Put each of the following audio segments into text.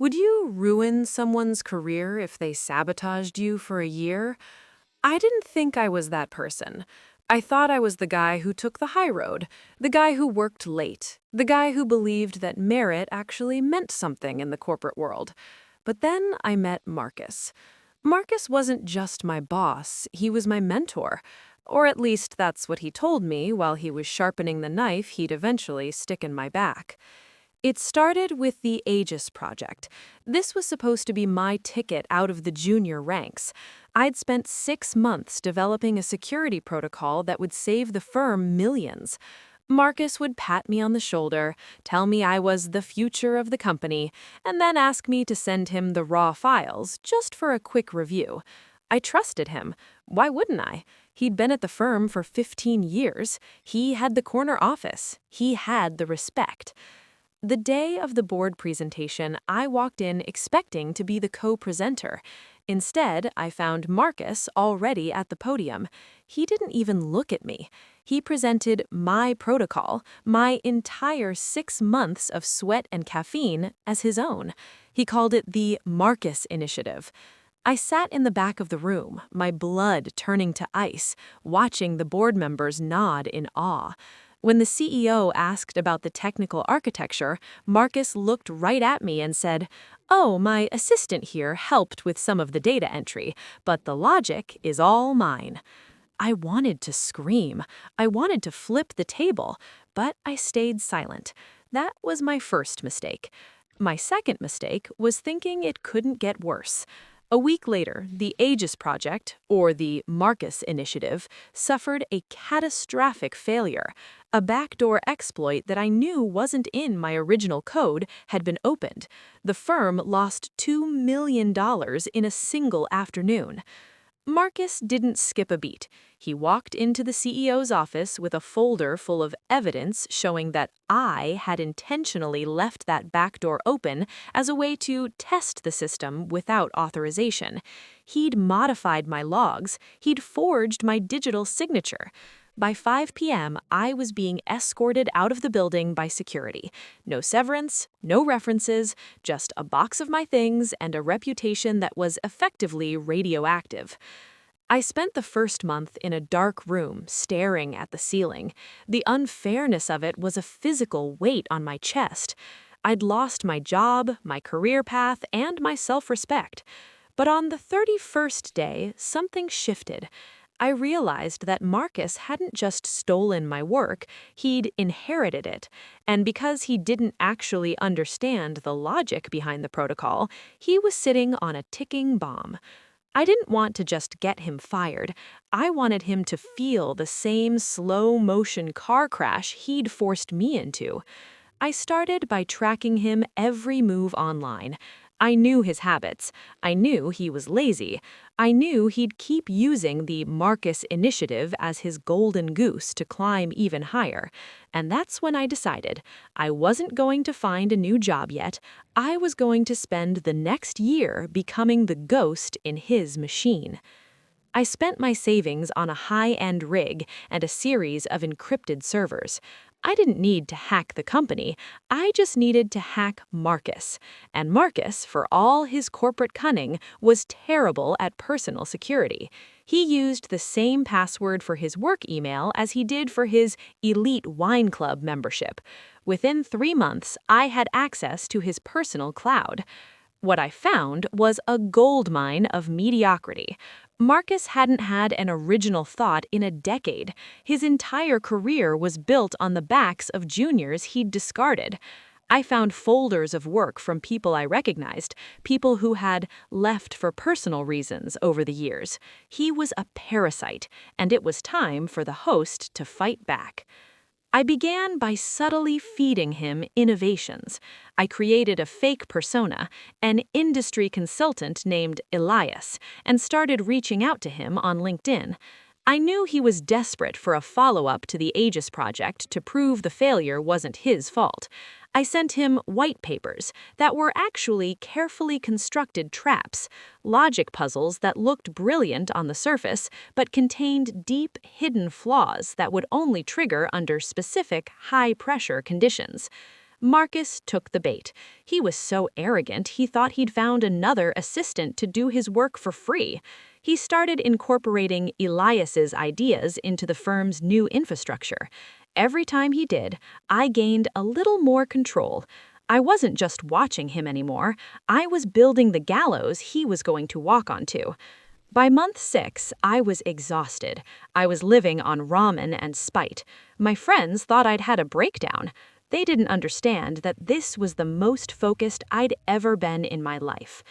Would you ruin someone's career if they sabotaged you for a year? I didn't think I was that person. I thought I was the guy who took the high road, the guy who worked late, the guy who believed that merit actually meant something in the corporate world. But then I met Marcus. Marcus wasn't just my boss, he was my mentor. Or at least that's what he told me while he was sharpening the knife he'd eventually stick in my back. It started with the Aegis project. This was supposed to be my ticket out of the junior ranks. I'd spent 6 months developing a security protocol that would save the firm millions. Marcus would pat me on the shoulder, tell me I was the future of the company, and then ask me to send him the raw files just for a quick review. I trusted him. Why wouldn't I? He'd been at the firm for 15 years. He had the corner office. He had the respect. The day of the board presentation, I walked in expecting to be the co-presenter. Instead, I found Marcus already at the podium. He didn't even look at me. He presented my protocol, my entire 6 months of sweat and caffeine, as his own. He called it the Marcus Initiative. I sat in the back of the room, my blood turning to ice, watching the board members nod in awe. When the CEO asked about the technical architecture, Marcus looked right at me and said, "Oh, my assistant here helped with some of the data entry, but the logic is all mine." I wanted to scream. I wanted to flip the table, but I stayed silent. That was my first mistake. My second mistake was thinking it couldn't get worse. A week later, the Aegis project, or the Marcus Initiative, suffered a catastrophic failure. A backdoor exploit that I knew wasn't in my original code had been opened. The firm lost $2 million in a single afternoon. Marcus didn't skip a beat. He walked into the CEO's office with a folder full of evidence showing that I had intentionally left that back door open as a way to test the system without authorization. He'd modified my logs. He'd forged my digital signature. By 5 p.m., I was being escorted out of the building by security. No severance, no references, just a box of my things and a reputation that was effectively radioactive. I spent the first month in a dark room, staring at the ceiling. The unfairness of it was a physical weight on my chest. I'd lost my job, my career path, and my self-respect. But on the 31st day, something shifted. I realized that Marcus hadn't just stolen my work, he'd inherited it. And because he didn't actually understand the logic behind the protocol, he was sitting on a ticking bomb. I didn't want to just get him fired. I wanted him to feel the same slow-motion car crash he'd forced me into. I started by tracking him every move online. I knew his habits. I knew he was lazy. I knew he'd keep using the Marcus Initiative as his golden goose to climb even higher. And that's when I decided I wasn't going to find a new job yet. I was going to spend the next year becoming the ghost in his machine. I spent my savings on a high-end rig and a series of encrypted servers. I didn't need to hack the company, I just needed to hack Marcus. And Marcus, for all his corporate cunning, was terrible at personal security. He used the same password for his work email as he did for his elite wine club membership. Within 3 months, I had access to his personal cloud. What I found was a goldmine of mediocrity. Marcus hadn't had an original thought in a decade. His entire career was built on the backs of juniors he'd discarded. I found folders of work from people I recognized, people who had left for personal reasons over the years. He was a parasite, and it was time for the host to fight back. I began by subtly feeding him innovations. I created a fake persona, an industry consultant named Elias, and started reaching out to him on LinkedIn. I knew he was desperate for a follow-up to the Aegis project to prove the failure wasn't his fault. I sent him white papers that were actually carefully constructed traps, logic puzzles that looked brilliant on the surface but contained deep, hidden flaws that would only trigger under specific, high-pressure conditions. Marcus took the bait. He was so arrogant he thought he'd found another assistant to do his work for free. He started incorporating Elias's ideas into the firm's new infrastructure. Every time he did, I gained a little more control. I wasn't just watching him anymore. I was building the gallows he was going to walk onto. By month 6, I was exhausted. I was living on ramen and spite. My friends thought I'd had a breakdown. They didn't understand that this was the most focused I'd ever been in my life.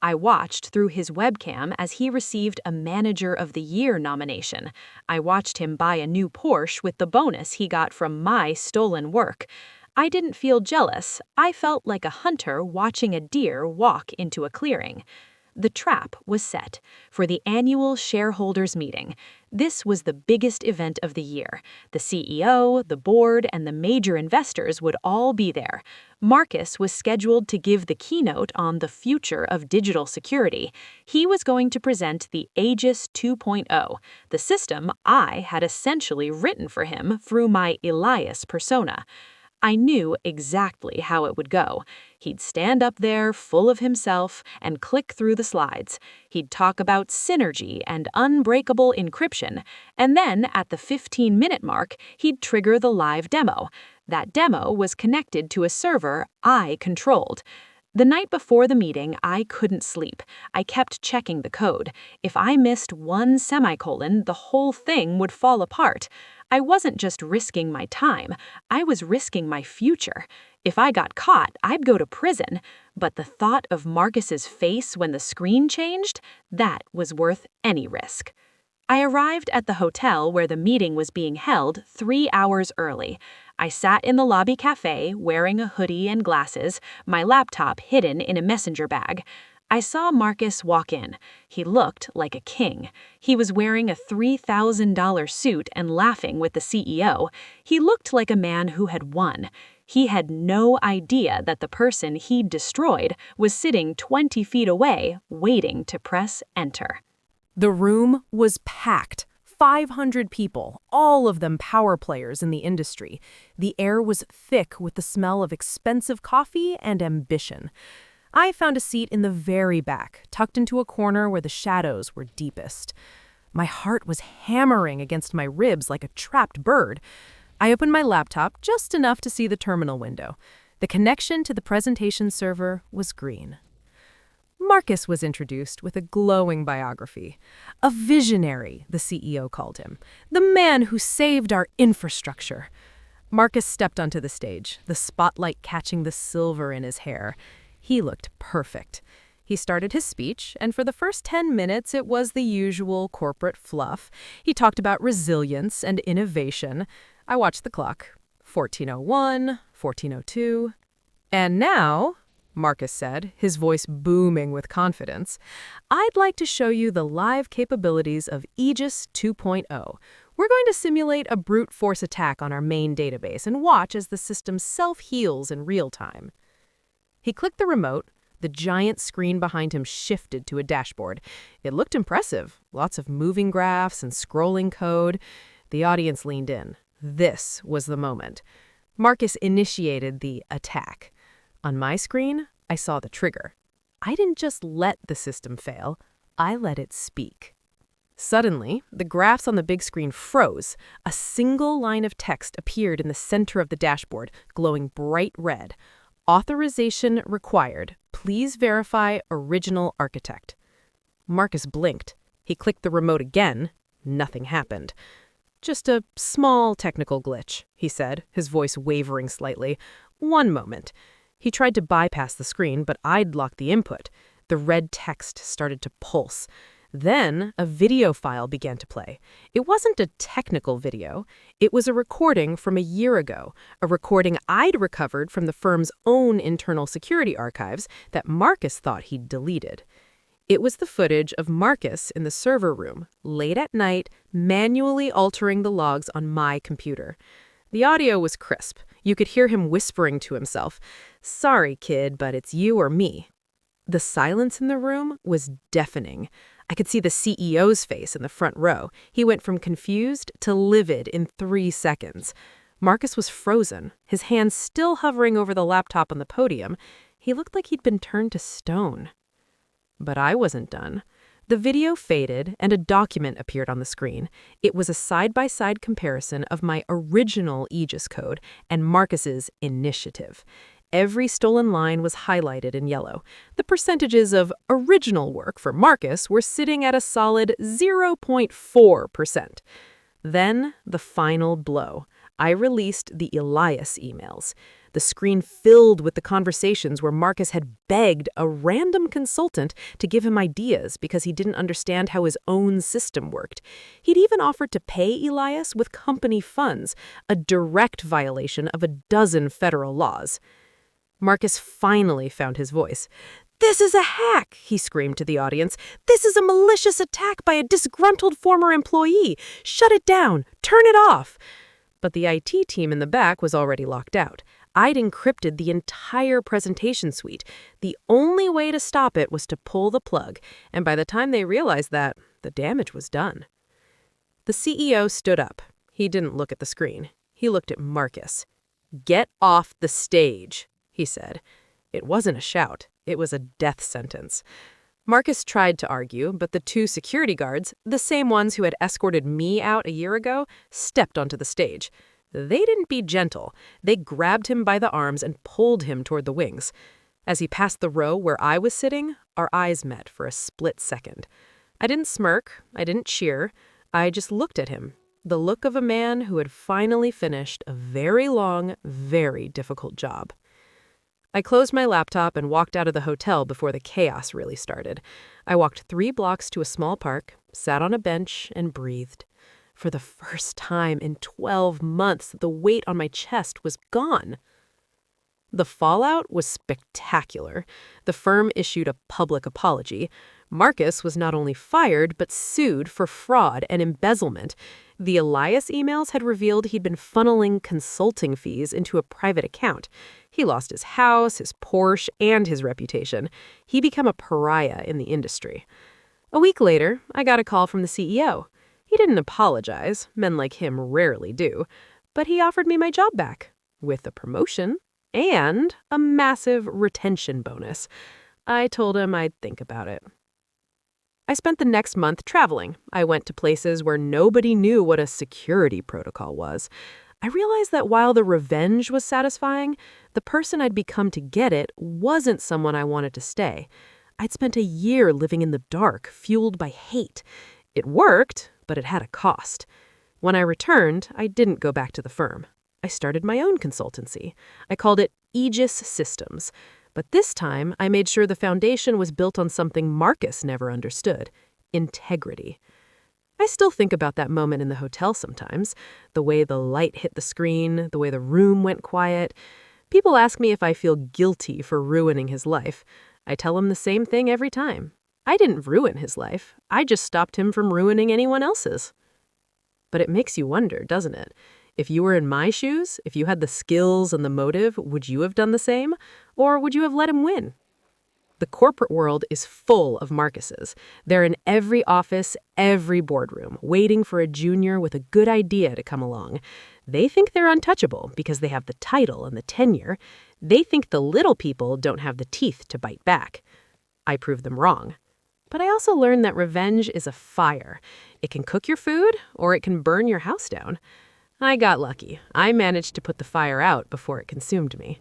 I watched through his webcam as he received a Manager of the Year nomination. I watched him buy a new Porsche with the bonus he got from my stolen work. I didn't feel jealous. I felt like a hunter watching a deer walk into a clearing. The trap was set for the annual shareholders meeting. This was the biggest event of the year. The CEO, the board, and the major investors would all be there. Marcus was scheduled to give the keynote on the future of digital security. He was going to present the Aegis 2.0, the system I had essentially written for him through my Elias persona. I knew exactly how it would go. He'd stand up there, full of himself, and click through the slides. He'd talk about synergy and unbreakable encryption, and then at the 15-minute mark, he'd trigger the live demo. That demo was connected to a server I controlled. The night before the meeting, I couldn't sleep. I kept checking the code. If I missed one semicolon, the whole thing would fall apart. I wasn't just risking my time, I was risking my future. If I got caught, I'd go to prison. But the thought of Marcus's face when the screen changed, that was worth any risk. I arrived at the hotel where the meeting was being held 3 hours early. I sat in the lobby cafe, wearing a hoodie and glasses, my laptop hidden in a messenger bag. I saw Marcus walk in. He looked like a king. He was wearing a $3,000 suit and laughing with the CEO. He looked like a man who had won. He had no idea that the person he'd destroyed was sitting 20 feet away, waiting to press enter. The room was packed. 500 people, all of them power players in the industry. The air was thick with the smell of expensive coffee and ambition. I found a seat in the very back, tucked into a corner where the shadows were deepest. My heart was hammering against my ribs like a trapped bird. I opened my laptop just enough to see the terminal window. The connection to the presentation server was green. Marcus was introduced with a glowing biography. A visionary, the CEO called him. The man who saved our infrastructure. Marcus stepped onto the stage, the spotlight catching the silver in his hair. He looked perfect. He started his speech, and for the first 10 minutes, it was the usual corporate fluff. He talked about resilience and innovation. I watched the clock. 14:01, 14:02. And now, Marcus said, his voice booming with confidence, I'd like to show you the live capabilities of Aegis 2.0. We're going to simulate a brute force attack on our main database and watch as the system self-heals in real time. He clicked the remote. The giant screen behind him shifted to a dashboard. It looked impressive. Lots of moving graphs and scrolling code. The audience leaned in. This was the moment. Marcus initiated the attack. On my screen, I saw the trigger. I didn't just let the system fail. I let it speak. Suddenly, the graphs on the big screen froze. A single line of text appeared in the center of the dashboard, glowing bright red. Authorization required. Please verify original architect. Marcus blinked. He clicked the remote again. Nothing happened. Just a small technical glitch, he said, his voice wavering slightly. One moment. He tried to bypass the screen, but I'd locked the input. The red text started to pulse. Then a video file began to play. It wasn't a technical video. It was a recording from a year ago, a recording I'd recovered from the firm's own internal security archives that Marcus thought he'd deleted. It was the footage of Marcus in the server room, late at night, manually altering the logs on my computer. The audio was crisp. You could hear him whispering to himself, "Sorry, kid, but it's you or me." The silence in the room was deafening. I could see the CEO's face in the front row. He went from confused to livid in 3 seconds. Marcus was frozen, his hands still hovering over the laptop on the podium. He looked like he'd been turned to stone. But I wasn't done. The video faded and a document appeared on the screen. It was a side-by-side comparison of my original Aegis code and Marcus's initiative. Every stolen line was highlighted in yellow. The percentages of original work for Marcus were sitting at a solid 0.4%. Then, the final blow. I released the Elias emails. The screen filled with the conversations where Marcus had begged a random consultant to give him ideas because he didn't understand how his own system worked. He'd even offered to pay Elias with company funds, a direct violation of a dozen federal laws. Marcus finally found his voice. "This is a hack," he screamed to the audience. "This is a malicious attack by a disgruntled former employee. Shut it down. Turn it off." But the IT team in the back was already locked out. I'd encrypted the entire presentation suite. The only way to stop it was to pull the plug, and by the time they realized that, the damage was done. The CEO stood up. He didn't look at the screen. He looked at Marcus. "Get off the stage," he said. It wasn't a shout. It was a death sentence. Marcus tried to argue, but the two security guards, the same ones who had escorted me out a year ago, stepped onto the stage. They didn't be gentle. They grabbed him by the arms and pulled him toward the wings. As he passed the row where I was sitting, our eyes met for a split second. I didn't smirk. I didn't cheer. I just looked at him, the look of a man who had finally finished a very long, very difficult job. I closed my laptop and walked out of the hotel before the chaos really started. I walked 3 blocks to a small park, sat on a bench, and breathed. For the first time in 12 months, the weight on my chest was gone. The fallout was spectacular. The firm issued a public apology. Marcus was not only fired, but sued for fraud and embezzlement. The Elias emails had revealed he'd been funneling consulting fees into a private account. He lost his house, his Porsche, and his reputation. He became a pariah in the industry. A week later, I got a call from the CEO. He didn't apologize, men like him rarely do, but he offered me my job back, with a promotion and a massive retention bonus. I told him I'd think about it. I spent the next month traveling. I went to places where nobody knew what a security protocol was. I realized that while the revenge was satisfying, the person I'd become to get it wasn't someone I wanted to stay. I'd spent a year living in the dark, fueled by hate. It worked, but it had a cost. When I returned, I didn't go back to the firm. I started my own consultancy. I called it Aegis Systems. But this time, I made sure the foundation was built on something Marcus never understood: integrity. I still think about that moment in the hotel sometimes, the way the light hit the screen, the way the room went quiet. People ask me if I feel guilty for ruining his life. I tell them the same thing every time. I didn't ruin his life. I just stopped him from ruining anyone else's. But it makes you wonder, doesn't it? If you were in my shoes, if you had the skills and the motive, would you have done the same? Or would you have let him win? The corporate world is full of Marcuses. They're in every office, every boardroom, waiting for a junior with a good idea to come along. They think they're untouchable because they have the title and the tenure. They think the little people don't have the teeth to bite back. I prove them wrong. But I also learned that revenge is a fire. It can cook your food, or it can burn your house down. I got lucky. I managed to put the fire out before it consumed me.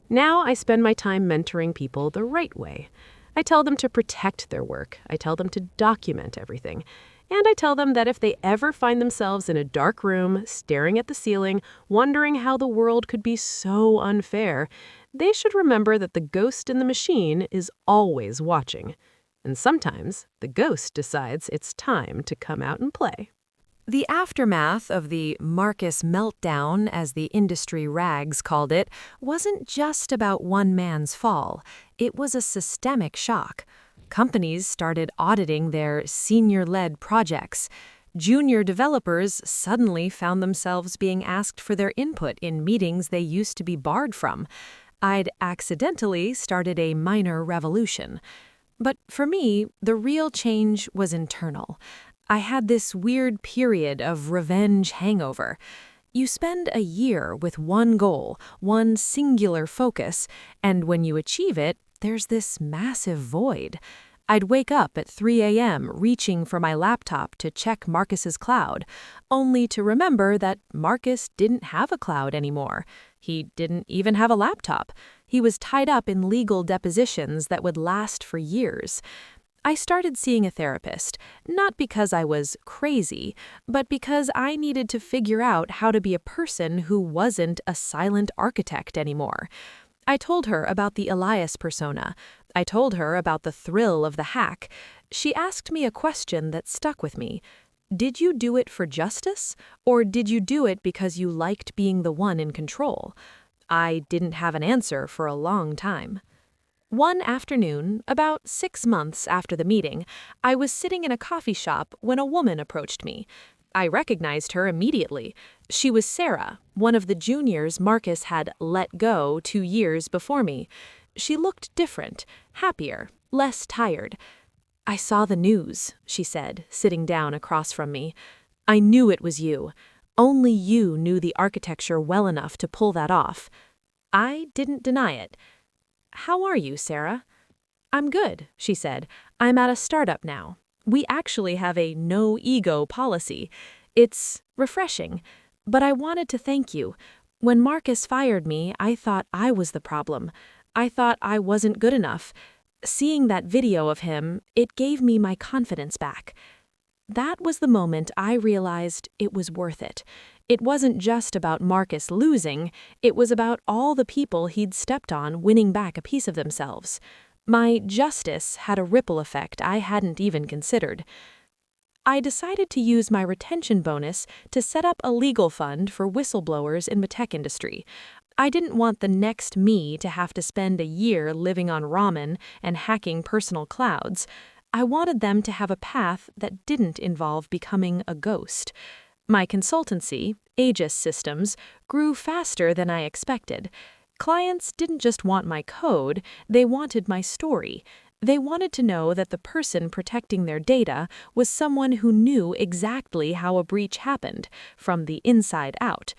Now I spend my time mentoring people the right way. I tell them to protect their work. I tell them to document everything. And I tell them that if they ever find themselves in a dark room, staring at the ceiling, wondering how the world could be so unfair, they should remember that the ghost in the machine is always watching. And sometimes the ghost decides it's time to come out and play. The aftermath of the Marcus meltdown, as the industry rags called it, wasn't just about one man's fall. It was a systemic shock. Companies started auditing their senior-led projects. Junior developers suddenly found themselves being asked for their input in meetings they used to be barred from. I'd accidentally started a minor revolution. But for me, the real change was internal. I had this weird period of revenge hangover. You spend a year with one goal, one singular focus, and when you achieve it, there's this massive void. I'd wake up at 3 a.m. reaching for my laptop to check Marcus's cloud, only to remember that Marcus didn't have a cloud anymore. He didn't even have a laptop. He was tied up in legal depositions that would last for years. I started seeing a therapist, not because I was crazy, but because I needed to figure out how to be a person who wasn't a silent architect anymore. I told her about the Elias persona. I told her about the thrill of the hack. She asked me a question that stuck with me. Did you do it for justice, or did you do it because you liked being the one in control? I didn't have an answer for a long time. One afternoon, about 6 months after the meeting, I was sitting in a coffee shop when a woman approached me. I recognized her immediately. She was Sarah, one of the juniors Marcus had let go 2 years before me. She looked different, happier, less tired. "I saw the news," she said, sitting down across from me. "I knew it was you. Only you knew the architecture well enough to pull that off." I didn't deny it. "How are you, Sarah?" "I'm good," she said. "I'm at a startup now. We actually have a no-ego policy. It's refreshing. But I wanted to thank you. When Marcus fired me, I thought I was the problem. I thought I wasn't good enough. Seeing that video of him, it gave me my confidence back." That was the moment I realized it was worth it. It wasn't just about Marcus losing, it was about all the people he'd stepped on winning back a piece of themselves. My justice had a ripple effect I hadn't even considered. I decided to use my retention bonus to set up a legal fund for whistleblowers in the tech industry. I didn't want the next me to have to spend a year living on ramen and hacking personal clouds. I wanted them to have a path that didn't involve becoming a ghost. My consultancy, Aegis Systems, grew faster than I expected. Clients didn't just want my code, they wanted my story. They wanted to know that the person protecting their data was someone who knew exactly how a breach happened, from the inside out.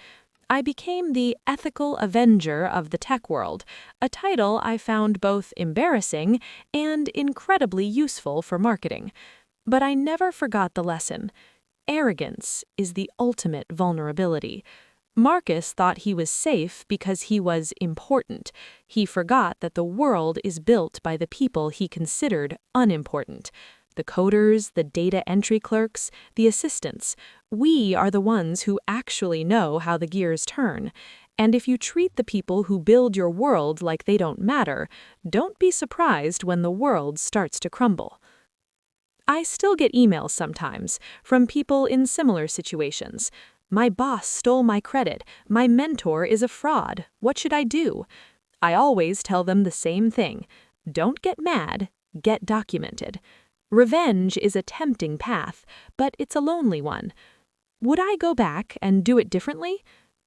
I became the ethical avenger of the tech world, a title I found both embarrassing and incredibly useful for marketing. But I never forgot the lesson. Arrogance is the ultimate vulnerability. Marcus thought he was safe because he was important. He forgot that the world is built by the people he considered unimportant. The coders, the data entry clerks, the assistants. We are the ones who actually know how the gears turn. And if you treat the people who build your world like they don't matter, don't be surprised when the world starts to crumble. I still get emails sometimes from people in similar situations. "My boss stole my credit. My mentor is a fraud. What should I do?" I always tell them the same thing. Don't get mad, get documented. Revenge is a tempting path, but it's a lonely one. Would I go back and do it differently?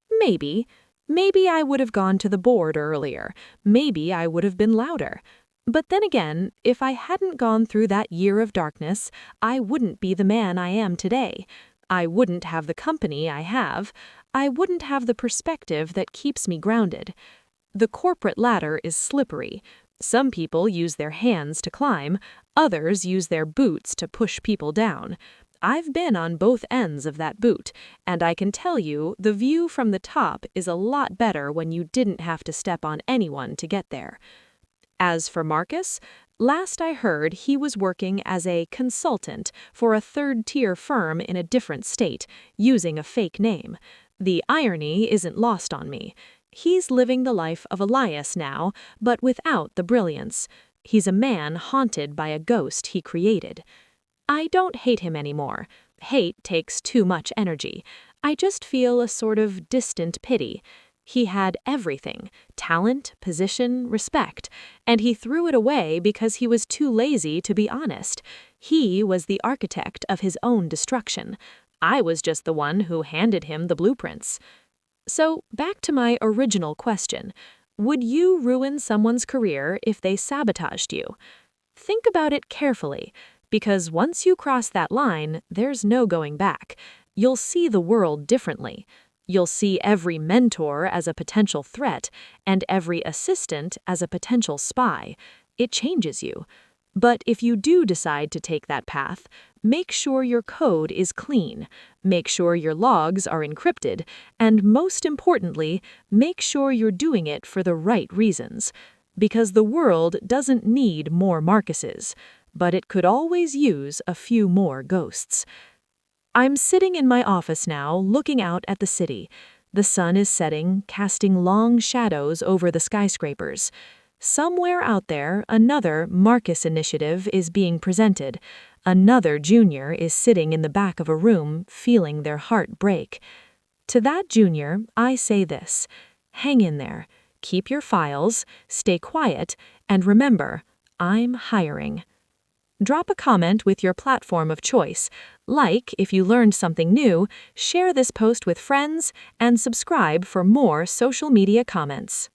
Maybe. Maybe I would have gone to the board earlier. Maybe I would have been louder. But then again, if I hadn't gone through that year of darkness, I wouldn't be the man I am today. I wouldn't have the company I have. I wouldn't have the perspective that keeps me grounded. The corporate ladder is slippery. Some people use their hands to climb, others use their boots to push people down. I've been on both ends of that boot, and I can tell you the view from the top is a lot better when you didn't have to step on anyone to get there. As for Marcus, last I heard he was working as a consultant for a third-tier firm in a different state, using a fake name. The irony isn't lost on me. He's living the life of Elias now, but without the brilliance. He's a man haunted by a ghost he created. I don't hate him anymore. Hate takes too much energy. I just feel a sort of distant pity. He had everything: talent, position, respect, and he threw it away because he was too lazy to be honest. He was the architect of his own destruction. I was just the one who handed him the blueprints. So, back to my original question. Would you ruin someone's career if they sabotaged you? Think about it carefully, because once you cross that line, there's no going back. You'll see the world differently. You'll see every mentor as a potential threat and every assistant as a potential spy. It changes you. But if you do decide to take that path, make sure your code is clean, make sure your logs are encrypted, and most importantly, make sure you're doing it for the right reasons. Because the world doesn't need more Marcuses, but it could always use a few more ghosts. I'm sitting in my office now, looking out at the city. The sun is setting, casting long shadows over the skyscrapers. Somewhere out there, another Marcus initiative is being presented. Another junior is sitting in the back of a room, feeling their heart break. To that junior, I say this: hang in there, keep your files, stay quiet, and remember, I'm hiring. Drop a comment with your platform of choice. Like if you learned something new, share this post with friends, and subscribe for more social media comments.